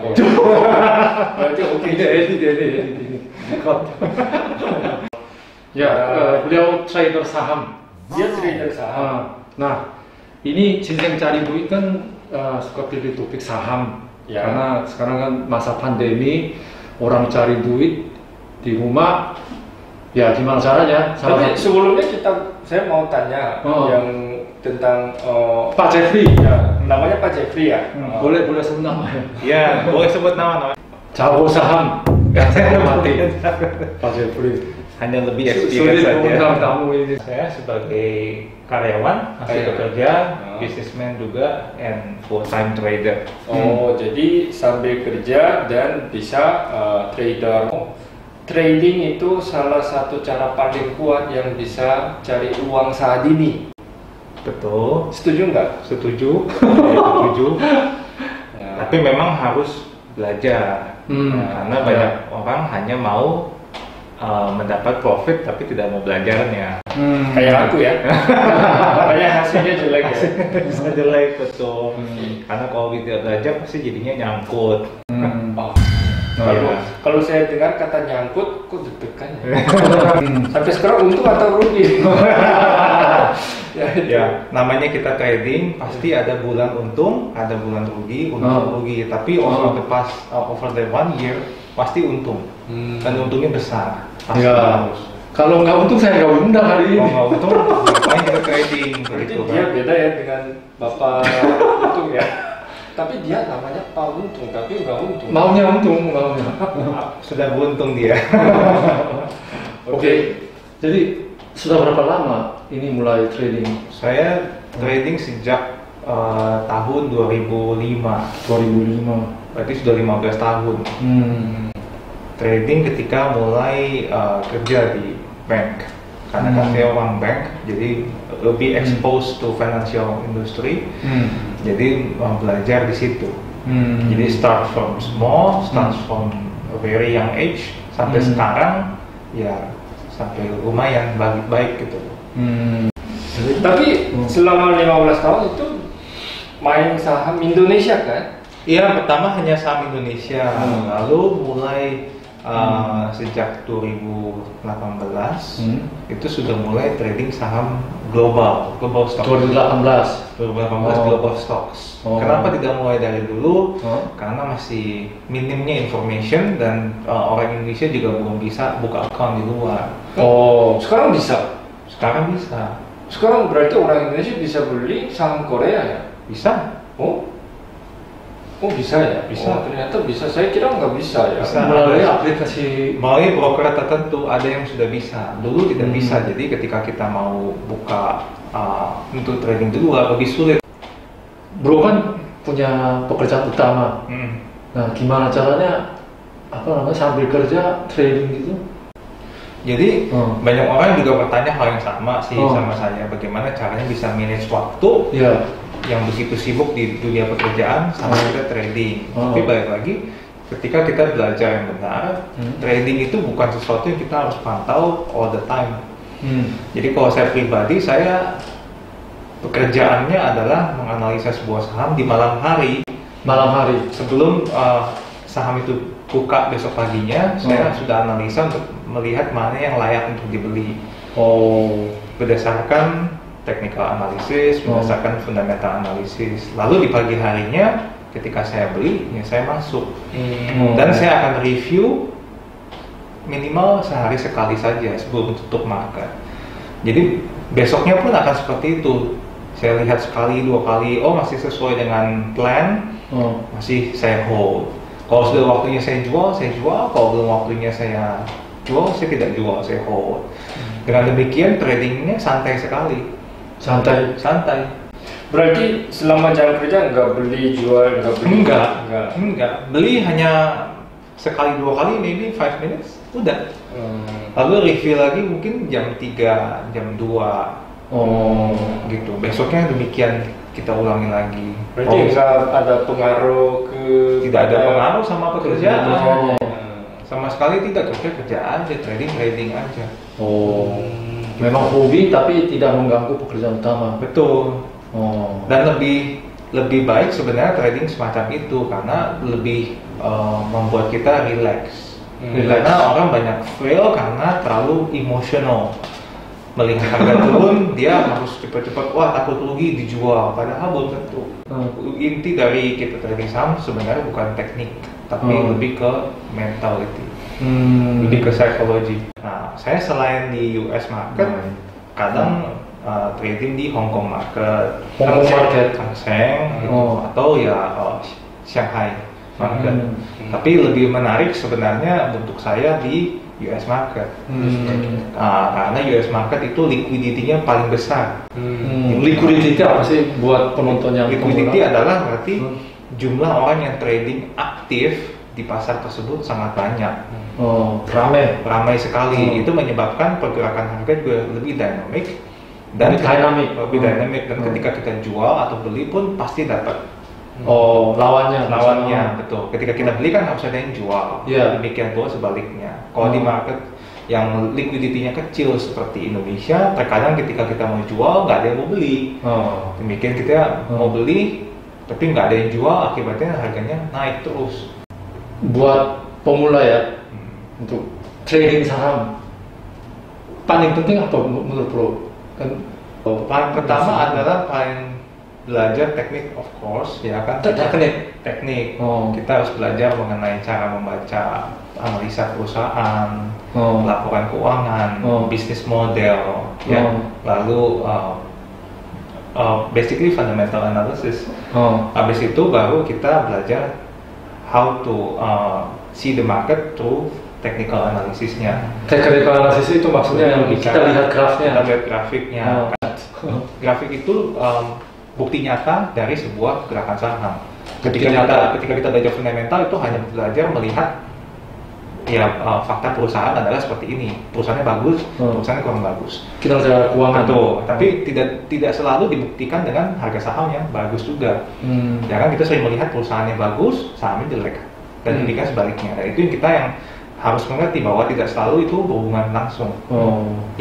Oh. Berarti oke. Ini. Ya, beliau trader saham. Dia trader saham. Nah, ini Cinceng cari duit kan suka pilih topik saham. Ya. Karena sekarang kan masa pandemi, orang cari duit di rumah. Ya, gimana caranya? Tapi sebelumnya saya mau tanya yang tentang Pak Jeffrey. Ya, namanya Pak Jeffrey ya. Boleh sebut nama ya. Ya, boleh sebut nama. Jago saham. Yang saya hormati. Pak Jeffrey. Hanya lebih Sulit experience mengundang saja. tamu ini. Saya sebagai karyawan masih bekerja, businessman juga, and full time trader. Oh, jadi sambil kerja dan bisa trader. Trading itu salah satu cara paling kuat yang bisa cari uang saat ini. Betul. Setuju nggak? Setuju. Setuju. Ya. Tapi memang harus belajar. Karena banyak orang hanya mau mendapat profit tapi tidak mau belajarnya. Kayak aku ya. Makanya hasilnya jelek ya. Bisa jelek, betul. Karena kalau tidak belajar pasti jadinya nyangkut. Kalau saya dengar kata nyangkut, kok deg-degan ya? Sampai sekarang untung atau rugi? Ya, namanya kita trading pasti ada bulan untung, ada bulan rugi, rugi. Tapi over the 1 year pasti untung. Dan untungnya besar. Pasti harus. Kalau nggak untung saya nggak undang hari ini. Kalau nggak untung, ngapain kita trading? Berarti Begitu, dia kan? beda ya dengan Bapak Untung ya. Tapi dia namanya Pak Untung, tapi nggak untung. Maunya untung. Sudah beruntung dia. Oke. Jadi sudah berapa lama ini mulai trading? Saya trading sejak tahun 2005. 2005. Berarti sudah 15 tahun. Trading ketika mulai kerja di bank. Karena kan saya orang bank, jadi lebih exposed to financial industry. Jadi belajar di situ. Jadi start from small, start from a very young age sampai sekarang ya sampai lumayan baik gitu. Tapi selama 15 tahun itu main saham Indonesia kan? Iya, pertama hanya saham Indonesia, lalu mulai sejak 2018 itu sudah mulai trading saham global stock. 2018 global stocks. Kenapa tidak mulai dari dulu? Karena masih minimnya information dan orang Indonesia juga belum bisa buka account di luar. Sekarang bisa. Sekarang berarti orang Indonesia bisa beli saham Korea ya? bisa. Oh bisa ya? Bisa. Ternyata bisa. Saya kira nggak bisa ya. Bisa. melalui aplikasi. Melalui broker tertentu ada yang sudah bisa. Dulu tidak bisa. Jadi ketika kita mau buka untuk trading di luar lebih sulit. Bro kan punya pekerjaan utama. Nah, gimana caranya sambil kerja trading gitu? Jadi banyak orang juga bertanya hal yang sama sih sama saya. Bagaimana caranya bisa manage waktu yang begitu sibuk di dunia pekerjaan sama kita trading. Tapi balik lagi, ketika kita belajar yang benar, trading itu bukan sesuatu yang kita harus pantau all the time. Jadi kalau saya pribadi, saya pekerjaannya adalah menganalisa sebuah saham di malam hari. Sebelum saham itu buka besok paginya, saya sudah analisa untuk melihat mana yang layak untuk dibeli. Berdasarkan technical analysis, berdasarkan fundamental analysis. Lalu di pagi harinya, ketika saya beli, ya saya masuk. Dan saya akan review minimal sehari sekali saja sebelum tutup market. Jadi besoknya pun akan seperti itu. Saya lihat sekali, 2 kali, masih sesuai dengan plan, masih saya hold. Kalau sudah waktunya saya jual, kalau belum waktunya saya jual, saya tidak jual, saya hold. Dengan demikian tradingnya santai sekali. Santai. Berarti selama jam kerja nggak beli jual, nggak beli? Enggak. Beli hanya sekali 2 kali, maybe 5 minutes, udah. Lalu review lagi mungkin jam 3, jam 2. Gitu. Besoknya demikian kita ulangi lagi. Berarti nggak ada pengaruh ke? Tidak ada pengaruh sama pekerjaan. Sama sekali tidak, kerja aja, trading aja. Memang hobi tapi tidak mengganggu pekerjaan utama. Betul. Dan lebih lebih baik sebenarnya trading semacam itu karena lebih membuat kita relax. Karena orang banyak fail karena terlalu emosional. Melihat harga turun, dia harus cepat-cepat, wah takut rugi dijual. Padahal belum tentu. Inti dari kita trading saham sebenarnya bukan teknik, tapi lebih ke mentality, lebih ke psikologi. Nah, saya selain di US market, kadang trading di Hong Kong market, Hang Seng, atau ya Shanghai market. Tapi lebih menarik sebenarnya untuk saya di US market. Karena US market itu liquidity-nya paling besar. Liquidity apa sih buat penonton yang liquidity adalah berarti jumlah orang yang trading aktif di pasar tersebut sangat banyak. Ramai sekali. Itu menyebabkan pergerakan harga juga lebih dynamic dan lebih dynamic. Dan ketika kita jual atau beli pun pasti dapat. Lawannya betul. Ketika kita beli kan harus ada yang jual. Demikian pula sebaliknya. Kalau di market yang liquidity-nya kecil seperti Indonesia, terkadang ketika kita mau jual nggak ada yang mau beli. Demikian kita mau beli, tapi nggak ada yang jual, akibatnya harganya naik terus. Buat pemula ya, untuk trading saham, paling penting apa menurut Bro? Paling pertama adalah belajar teknik, of course, ya kan? Teknik. Kita harus belajar mengenai cara membaca analisa perusahaan, laporan keuangan, bisnis model, ya. Lalu basically fundamental analysis. Habis itu baru kita belajar how to see the market through technical analysisnya. Technical analysis itu maksudnya yang kita lihat grafnya. Kita lihat grafiknya. Grafik itu bukti nyata dari sebuah gerakan saham. Ketika kita belajar fundamental itu hanya belajar melihat fakta perusahaan adalah seperti ini. Perusahaannya bagus, perusahaannya kurang bagus. Kita lihat keuangan. Tapi tidak selalu dibuktikan dengan harga saham yang bagus juga. Ya kan kita sering melihat perusahaannya bagus, sahamnya jelek. Dan demikian sebaliknya. Dan itu yang kita harus mengerti bahwa tidak selalu itu berhubungan langsung.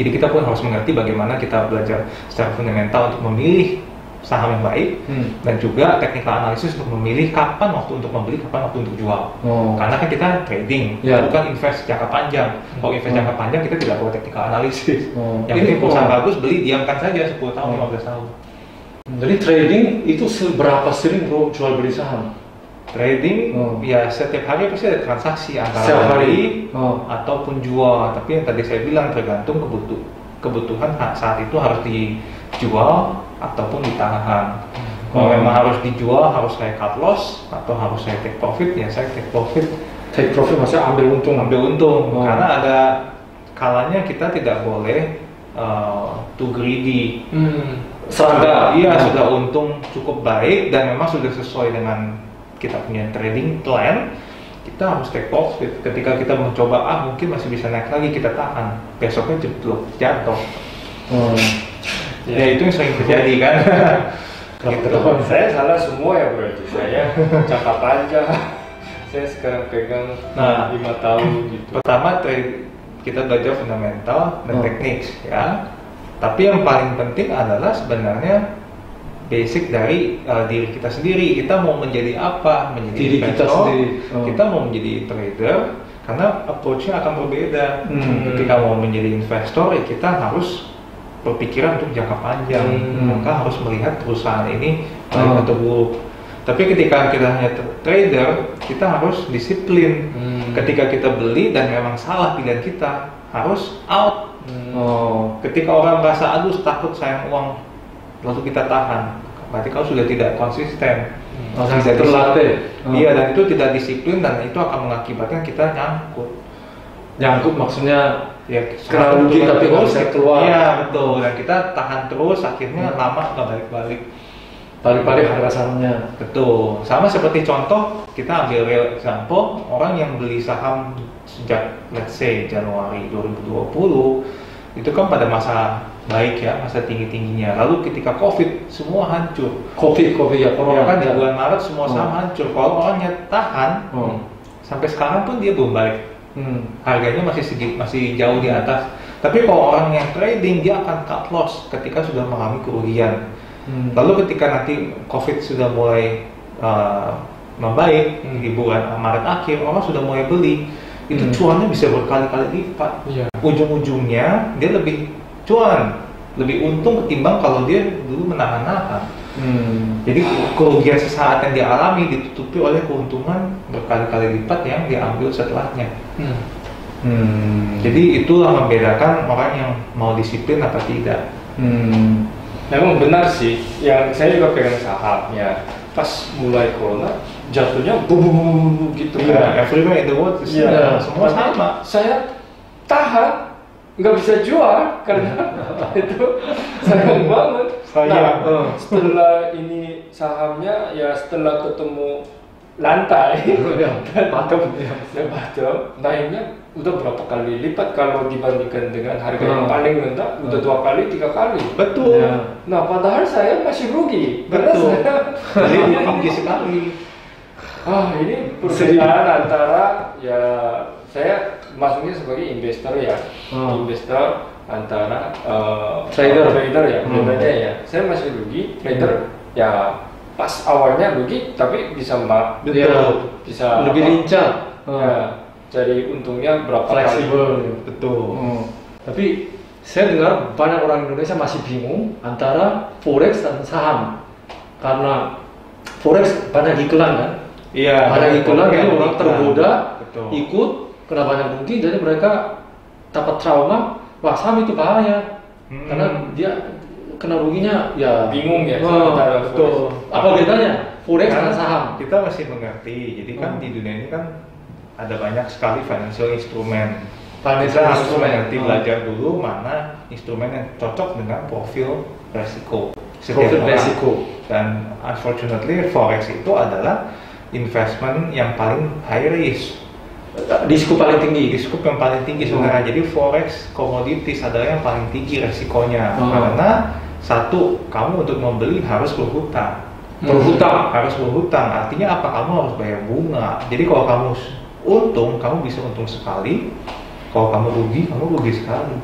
Jadi kita pun harus mengerti bagaimana kita belajar secara fundamental untuk memilih saham yang baik dan juga technical analysis untuk memilih kapan waktu untuk membeli, kapan waktu untuk jual. Karena kan kita trading, bukan invest jangka panjang. Kalau invest jangka panjang kita tidak perlu technical analysis. Yang penting perusahaan bagus, beli, diamkan saja 10 tahun, 15 tahun. Jadi trading itu seberapa sering Bro jual beli saham? Trading ya setiap hari pasti ada transaksi antara beli ataupun jual. Tapi yang tadi saya bilang tergantung kebutuhan saat itu harus dijual ataupun ditahan. Kalau memang harus dijual, harus saya cut loss atau harus saya take profit, ya saya take profit. Take profit maksudnya ambil untung. Karena ada kalanya kita tidak boleh too greedy. Sudah untung cukup baik dan memang sudah sesuai dengan kita punya trading plan, kita harus take profit. Ketika kita mencoba mungkin masih bisa naik lagi, kita tahan, besoknya jatuh. Ya itu yang sering terjadi kan. Gitu. Saya salah semua ya berarti. Saya jangka panjang. Saya sekarang pegang 5 tahun gitu. Pertama kita belajar fundamental dan teknik ya. Tapi yang paling penting adalah sebenarnya basic dari diri kita sendiri. Kita mau menjadi apa? Menjadi diri investor, kita sendiri. Kita mau menjadi trader karena approach-nya akan berbeda. Ketika mau menjadi investor ya kita harus berpikiran untuk jangka panjang, maka harus melihat perusahaan ini baik atau buruk. Tapi ketika kita hanya trader, kita harus disiplin. Ketika kita beli dan memang salah pilihan kita, harus out. Ketika orang merasa aduh takut sayang uang, lalu kita tahan, berarti kau sudah tidak konsisten. Tidak terlatih. Iya, dan itu tidak disiplin dan itu akan mengakibatkan kita nyangkut maksudnya ya kena rugi tapi nggak bisa keluar. Iya betul, dan kita tahan terus akhirnya lama nggak balik harga sahamnya. Betul, sama seperti contoh kita ambil real example, orang yang beli saham sejak let's say Januari 2020 itu kan pada masa baik ya, masa tinggi-tingginya. Lalu ketika COVID semua hancur. COVID ya, corona kan di bulan Maret semua saham hancur. Kalau orangnya tahan sampai sekarang pun dia belum balik. Harganya masih jauh di atas. Tapi kalau orang yang trading dia akan cut loss ketika sudah mengalami kerugian. Lalu ketika nanti COVID sudah mulai membaik di bulan Maret akhir, orang sudah mulai beli, itu cuannya bisa berkali-kali lipat. Ujung-ujungnya dia lebih cuan, lebih untung ketimbang kalau dia dulu menahan-nahan. Jadi kerugian sesaat yang dia alami ditutupi oleh keuntungan berkali-kali lipat yang diambil setelahnya. Jadi itulah membedakan orang yang mau disiplin apa tidak. Memang benar sih, yang saya juga pegang saham ya. Pas mulai corona jatuhnya gitu kan. Everywhere in the world semua sama. Saya tahan, nggak bisa jual karena itu sayang banget. Setelah ini sahamnya ya setelah ketemu lantai bottom naiknya udah berapa kali lipat kalau dibandingkan dengan harga yang paling rendah, udah 2 kali 3 kali. Betul. Nah padahal saya masih rugi. Betul. Jadi tinggi sekali. Ini perbedaan antara ya saya masuknya sebagai investor ya, investor antara trader ya, bedanya ya. Saya masih rugi, trader ya pas awalnya rugi tapi bisa bisa lebih lincah. Jadi untungnya berapa fleksibel. kali. Betul. Tapi saya dengar banyak orang Indonesia masih bingung antara forex dan saham karena forex banyak iklan kan. Iya. Banyak iklan jadi orang tergoda ikut kena banyak rugi, jadi mereka dapat trauma. Wah saham itu bahaya karena dia kena ruginya ya bingung ya. Betul. Apa bedanya forex dan saham? Kita masih mengerti. Jadi kan di dunia ini kan ada banyak sekali financial instrument. Kita harus mengerti belajar dulu mana instrumen yang cocok dengan profil resiko. Dan unfortunately forex itu adalah investment yang paling high risk. Risiko paling tinggi. Risiko yang paling tinggi sebenarnya. Jadi forex commodities adalah yang paling tinggi resikonya. Karena satu, kamu untuk membeli harus berhutang. Harus berhutang. Artinya apa? Kamu harus bayar bunga. Jadi kalau kamu untung, kamu bisa untung sekali. Kalau kamu rugi sekali.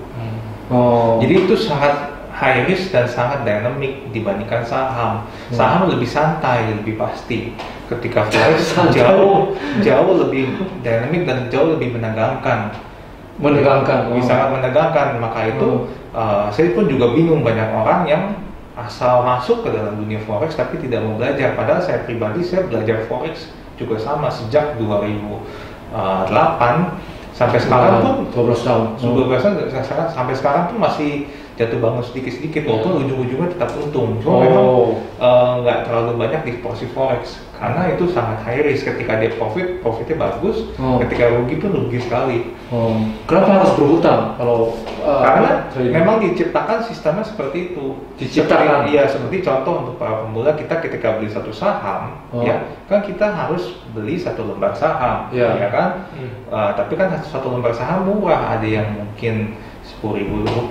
Jadi itu sangat high risk dan sangat dynamic dibandingkan saham. Saham lebih santai, lebih pasti. Ketika forex jauh lebih dynamic dan jauh lebih menegangkan. Sangat menegangkan. Maka itu saya pun juga bingung, banyak orang yang asal masuk ke dalam dunia forex tapi tidak mau belajar. Padahal saya pribadi saya belajar forex juga sama sejak 2008 sampai sekarang pun 12 tahun. Sampai sekarang pun masih jatuh bangun sedikit-sedikit, walaupun ujung-ujungnya tetap untung. Cuma memang nggak terlalu banyak di porsi forex karena itu sangat high risk. Ketika dia profitnya bagus, ketika rugi pun rugi sekali. Kenapa harus berhutang kalau karena memang diciptakan sistemnya seperti itu. Seperti contoh untuk para pemula, kita ketika beli satu saham, ya kan kita harus beli satu lembar saham, ya kan. Tapi kan satu lembar saham murah, ada yang mungkin Rp10.000,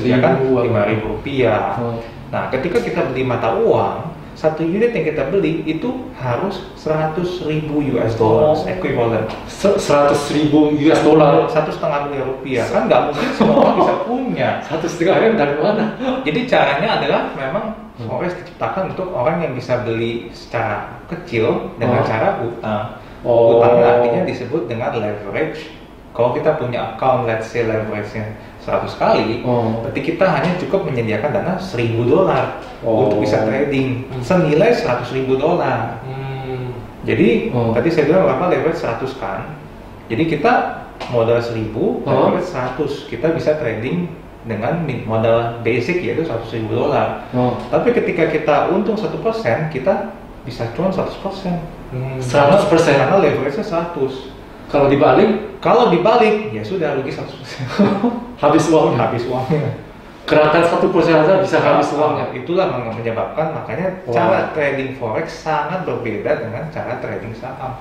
ya kan, Rp5.000. Nah, ketika kita beli mata uang, satu unit yang kita beli itu harus 100.000 US dollars equivalent. 100.000 US dollar, $1,5 miliar kan nggak mungkin semua orang bisa punya. 1,5 miliar dari mana? Jadi caranya adalah memang forex diciptakan untuk orang yang bisa beli secara kecil dengan cara utang. Utangnya artinya disebut dengan leverage. Kalau kita punya account, let's say leverage-nya 100 kali, berarti kita hanya cukup menyediakan dana $1.000 untuk bisa trading senilai $100.000. Jadi tadi saya bilang berapa leverage 100 kan? Jadi kita modal 1.000, leverage 100, kita bisa trading dengan modal basic yaitu $100.000. Tapi ketika kita untung 1%, kita bisa cuan 100%. 100% karena leverage-nya 100. Kalau dibalik, ya sudah rugi 100%. Habis uangnya. Gerakan 1% saja bisa habis uangnya. Itulah menyebabkan makanya cara trading forex sangat berbeda dengan cara trading saham.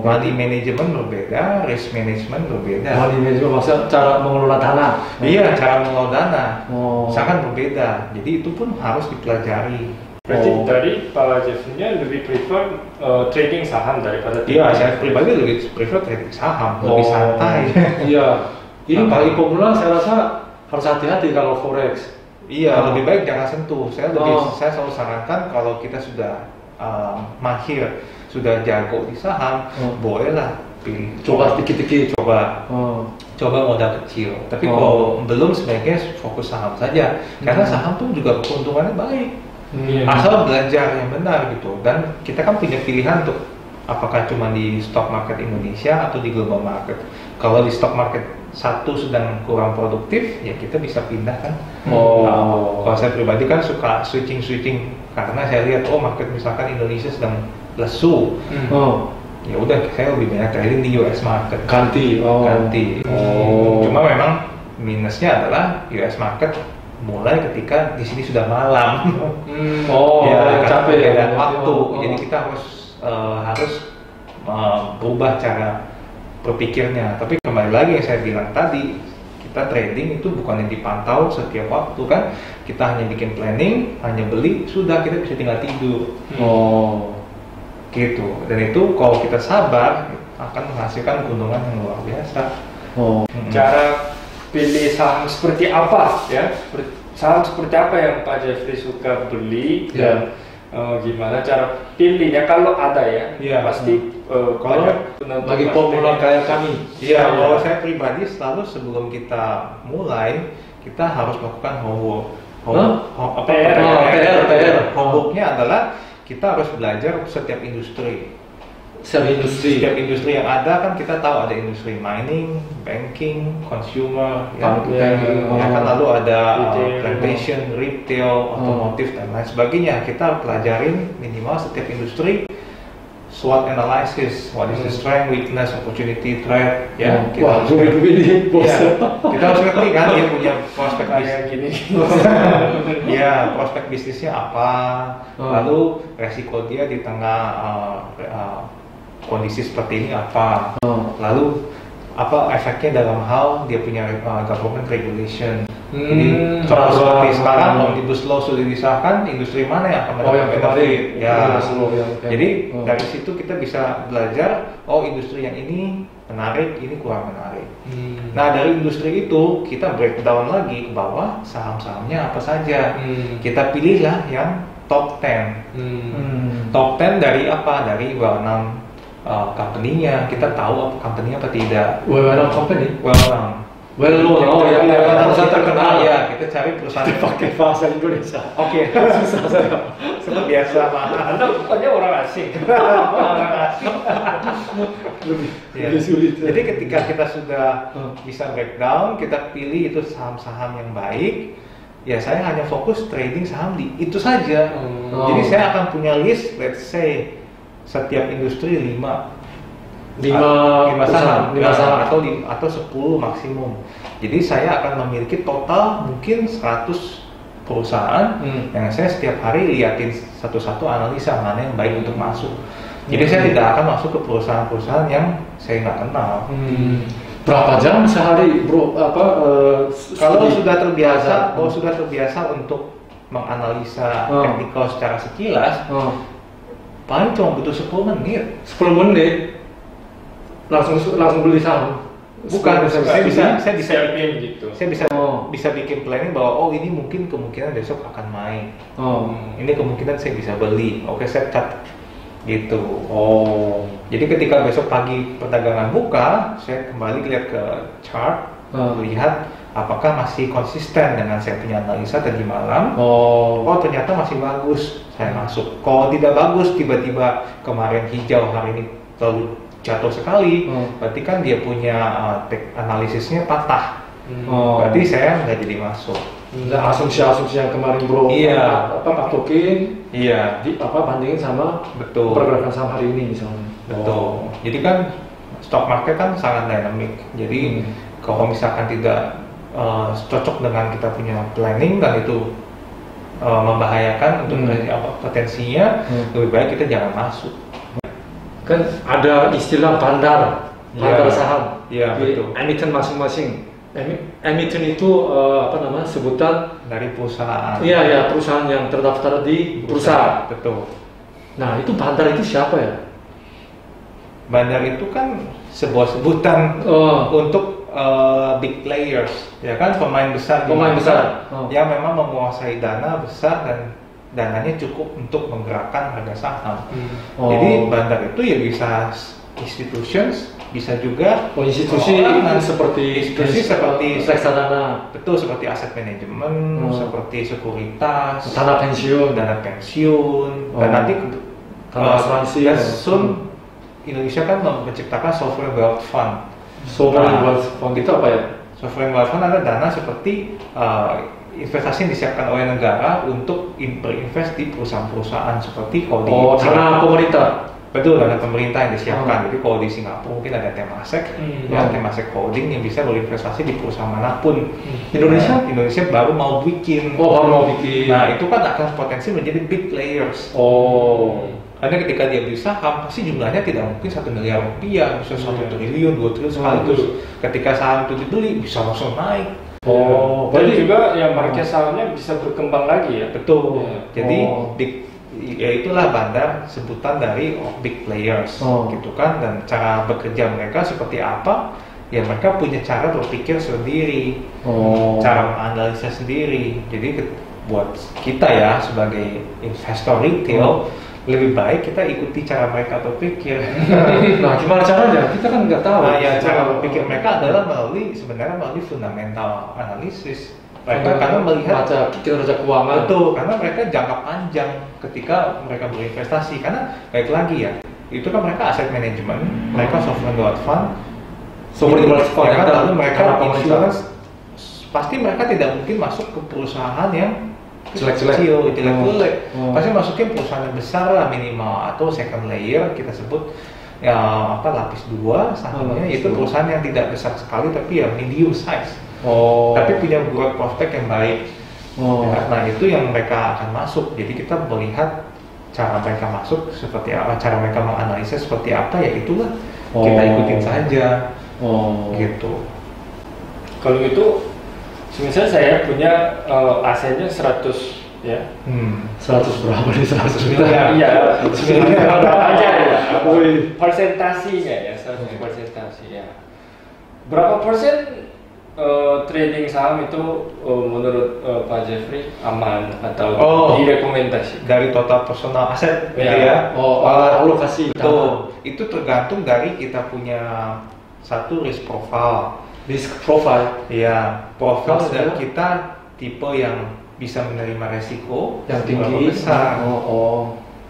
Money management berbeda, risk management berbeda. Money management maksudnya cara mengelola dana. Iya, cara mengelola dana sangat berbeda. Jadi itu pun harus dipelajari. Berarti tadi Pak Jeffrey-nya lebih prefer trading saham daripada trading. Iya, saya pribadi lebih prefer trading saham, lebih santai. Iya, ini bagi pemula saya rasa harus hati-hati kalau forex. Iya, lebih baik jangan sentuh. Saya selalu sarankan kalau kita sudah mahir, sudah jago di saham, bolehlah pilih. Coba dikit-dikit. Coba modal kecil. Tapi kalau belum, sebaiknya fokus saham saja. Karena saham tuh juga keuntungannya baik. Asal belajar yang benar gitu. Dan kita kan punya pilihan tuh, apakah cuma di stock market Indonesia atau di global market. Kalau di stock market satu sedang kurang produktif, ya kita bisa pindah kan. Kalau saya pribadi kan suka switching karena saya lihat market misalkan Indonesia sedang lesu. Ya udah, saya lebih banyak trading di US market. Ganti. Cuma memang minusnya adalah US market mulai ketika di sini sudah malam. Capek dan waktu. Jadi kita harus berubah cara berpikirnya. Tapi kembali lagi yang saya bilang tadi, kita trading itu bukannya dipantau setiap waktu kan. Kita hanya bikin planning, hanya beli, sudah kita bisa tinggal tidur. Gitu. Dan itu kalau kita sabar akan menghasilkan keuntungan yang luar biasa. Cara pilih saham seperti apa ya? Saham seperti apa yang Pak Jeffrey suka beli dan gimana cara pilihnya kalau ada ya? Pasti kalau bagi pemula kayak kami. Kalau saya pribadi selalu sebelum kita mulai, kita harus melakukan homework. Homeworknya adalah kita harus belajar setiap industri. Setiap industri yang ada kan kita tahu ada industri mining, banking, consumer, kan lalu ada plantation, retail, otomotif dan lain sebagainya. Kita pelajarin minimal setiap industri. SWOT analysis, what is the strength, weakness, opportunity, threat, kita harus ngerti kan dia punya prospek bisnis, prospek bisnisnya apa, lalu resiko dia di tengah kondisi seperti ini apa, lalu apa efeknya dalam hal dia punya government regulation. Jadi kalau seperti sekarang Omnibus Law sudah disahkan, industri mana yang akan mendapatkan benefit? Jadi dari situ kita bisa belajar, industri yang ini menarik, ini kurang menarik. Nah dari industri itu kita breakdown lagi ke bawah, saham-sahamnya apa saja. Kita pilihlah yang top 10. Top 10 dari apa? Dari well-known company-nya. Kita tahu apa company-nya apa tidak. Well-known company? Yang perusahaan terkenal ya, kita cari perusahaan yang pakai bahasa Indonesia. Susah saya. Seperti biasa Anda bukannya orang asing. Lebih sulit. Jadi ketika kita sudah bisa breakdown, kita pilih itu saham-saham yang baik. Ya saya hanya fokus trading saham di itu saja. Jadi saya akan punya list, let's say setiap industri 5 saham atau 10 maksimum. Jadi saya akan memiliki total mungkin 100 perusahaan yang saya setiap hari liatin satu-satu, analisa mana yang baik untuk masuk. Jadi saya tidak akan masuk ke perusahaan-perusahaan yang saya nggak kenal. Berapa jam sehari bro? Kalau sudah terbiasa untuk menganalisa teknikal secara sekilas, paling cuma butuh 10 menit. 10 menit langsung beli saham. Bukan, saya bisa gitu. bikin planning bahwa ini mungkin kemungkinan besok akan naik. Ini kemungkinan saya bisa beli. Oke, saya cat gitu. Jadi ketika besok pagi perdagangan buka, saya kembali lihat ke chart, lihat apakah masih konsisten dengan saya punya analisa tadi malam. Ternyata masih bagus, saya masuk. Kalau tidak bagus, tiba-tiba kemarin hijau, hari ini terlalu jatuh sekali, berarti kan dia punya analisisnya patah. Berarti saya nggak jadi masuk. Asumsi-asumsi yang kemarin bro patokin, bandingin sama pergerakan saham hari ini misalnya. Betul. Jadi kan stock market kan sangat dynamic. Jadi kalau misalkan tidak cocok dengan kita punya planning dan itu membahayakan untuk potensinya, lebih baik kita jangan masuk. Kan ada istilah bandar saham, betul. Emiten masing-masing. Emiten itu sebutan dari perusahaan. Perusahaan yang terdaftar di bursa. Betul. Nah itu bandar itu siapa ya? Bandar itu kan sebuah sebutan untuk big players, ya kan, pemain besar yang memang menguasai dana besar dan dananya cukup untuk menggerakkan harga saham. Jadi bandar itu ya bisa institutions, bisa juga institusi seperti reksadana, betul, seperti aset manajemen, seperti sekuritas, dana pensiun, dan nanti dana asuransi. Dan soon Indonesia kan menciptakan sovereign wealth fund. Sovereign wealth fund itu apa ya? Sovereign wealth fund adalah dana seperti investasi yang disiapkan oleh negara untuk berinvest di perusahaan-perusahaan seperti kalau di dana pemerintah. Betul, dana pemerintah yang disiapkan. Jadi kalau di Singapura mungkin ada Temasek, Temasek Holding yang bisa berinvestasi di perusahaan manapun. Indonesia baru mau bikin. Nah, itu kan akan potensi menjadi big players. Karena ketika dia beli saham, pasti jumlahnya tidak mungkin 1 miliar rupiah, bisa 1 triliun, 2 triliun sekaligus. Ketika saham itu dibeli, bisa langsung naik. Dan juga yang market sahamnya bisa berkembang lagi ya. Betul. Jadi ya itulah bandar sebutan dari big players, gitu kan. Dan cara bekerja mereka seperti apa? Ya mereka punya cara berpikir sendiri, cara menganalisa sendiri. Jadi buat kita ya sebagai investor retail, lebih baik kita ikuti cara mereka berpikir. Nah, gimana caranya? Kita kan nggak tahu. Nah, ya cara berpikir mereka adalah melalui fundamental analisis. Mereka karena melihat kinerja keuangan. Betul, karena mereka jangka panjang ketika mereka berinvestasi. Karena baik lagi ya, itu kan mereka aset manajemen, mereka sovereign wealth fund, lalu mereka insurance. Pasti mereka tidak mungkin masuk ke perusahaan yang jelek-jelek. Pasti masukin perusahaan yang besar lah minimal, atau second layer kita sebut ya lapis 2 sahamnya, itu perusahaan yang tidak besar sekali tapi ya medium size. Tapi punya growth prospect yang baik. Nah, itu yang mereka akan masuk. Jadi kita melihat cara mereka masuk seperti apa, cara mereka menganalisa seperti apa, ya itulah kita ikutin saja. Gitu. Kalau itu misalnya saya punya asetnya 100 ya. 100 berapa nih? 100 juta. Iya, berapa aja ya. Persentasinya ya, 100 persentasi ya. Berapa persen trading saham itu menurut Pak Jeffrey aman atau direkomendasi dari total personal aset gitu ya? Alokasi itu tergantung dari kita punya satu risk profile. Ya, profil dari kita tipe yang bisa menerima resiko yang tinggi besar.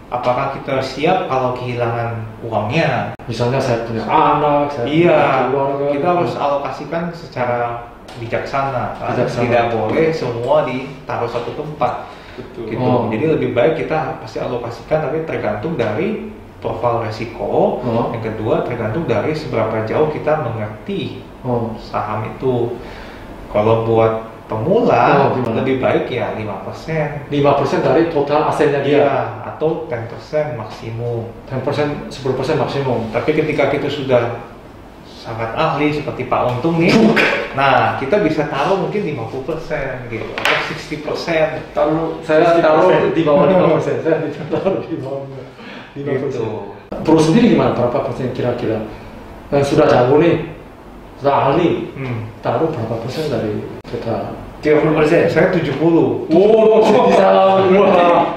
Apakah kita siap kalau kehilangan uangnya? Misalnya saya punya anak, saya punya keluarga. Kita harus alokasikan secara bijaksana. Tidak boleh semua ditaruh satu tempat. Betul. Gitu. Jadi lebih baik kita pasti alokasikan, tapi tergantung dari profil resiko. Yang kedua tergantung dari seberapa jauh kita mengerti saham itu. Kalau buat pemula lebih baik ya 5% dari total asetnya dia, atau 10% maksimum. 10%, 10% maksimum. Tapi ketika kita sudah sangat ahli seperti Pak Untung nih, nah kita bisa taruh mungkin 50% gitu, atau 60%. Saya taruh di bawah 5%. Saya taruh di bawah 5%. Gitu. Bro sendiri gimana? Berapa persen kira-kira? Sudah jago nih, sudah ahli, taruh berapa persen dari kita? 30%. Saya 70.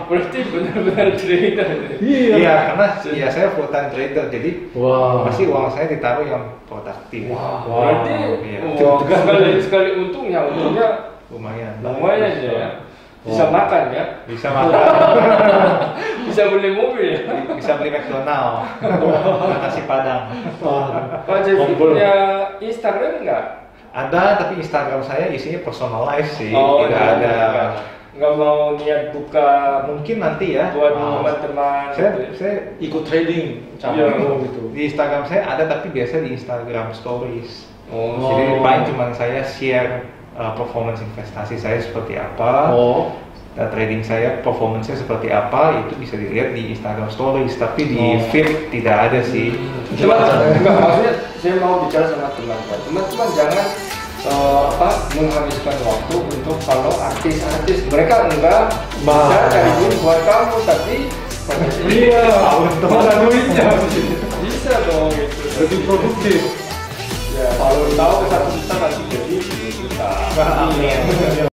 Berarti benar-benar trader. Iya, karena ya saya full time trader, jadi pasti uang saya ditaruh yang produktif. Berarti sekali untungnya lumayan ya. Bisa makan ya? Bisa makan. Bisa beli mobil ya? Bisa beli McDonald. Nasi Padang. Pak Jeffrey punya Instagram nggak? Ada, tapi Instagram saya isinya personalize sih. Tidak ada. Nggak mau niat buka. Mungkin nanti ya. Buat teman-teman. Saya ikut trading. Gitu. Di Instagram saya ada, tapi biasa di Instagram Stories. Jadi paling cuma saya share performance investasi saya seperti apa, trading saya performance-nya seperti apa, itu bisa dilihat di Instagram Stories, tapi di feed tidak ada sih. Maksudnya saya mau bicara sama teman-teman jangan menghabiskan waktu untuk follow artis-artis. Mereka enggak bisa cari duit buat kamu, tapi untuk duitnya bisa dong gitu. Lebih produktif. Follow tahu 1 juta nanti jadi 10 juta. Amin.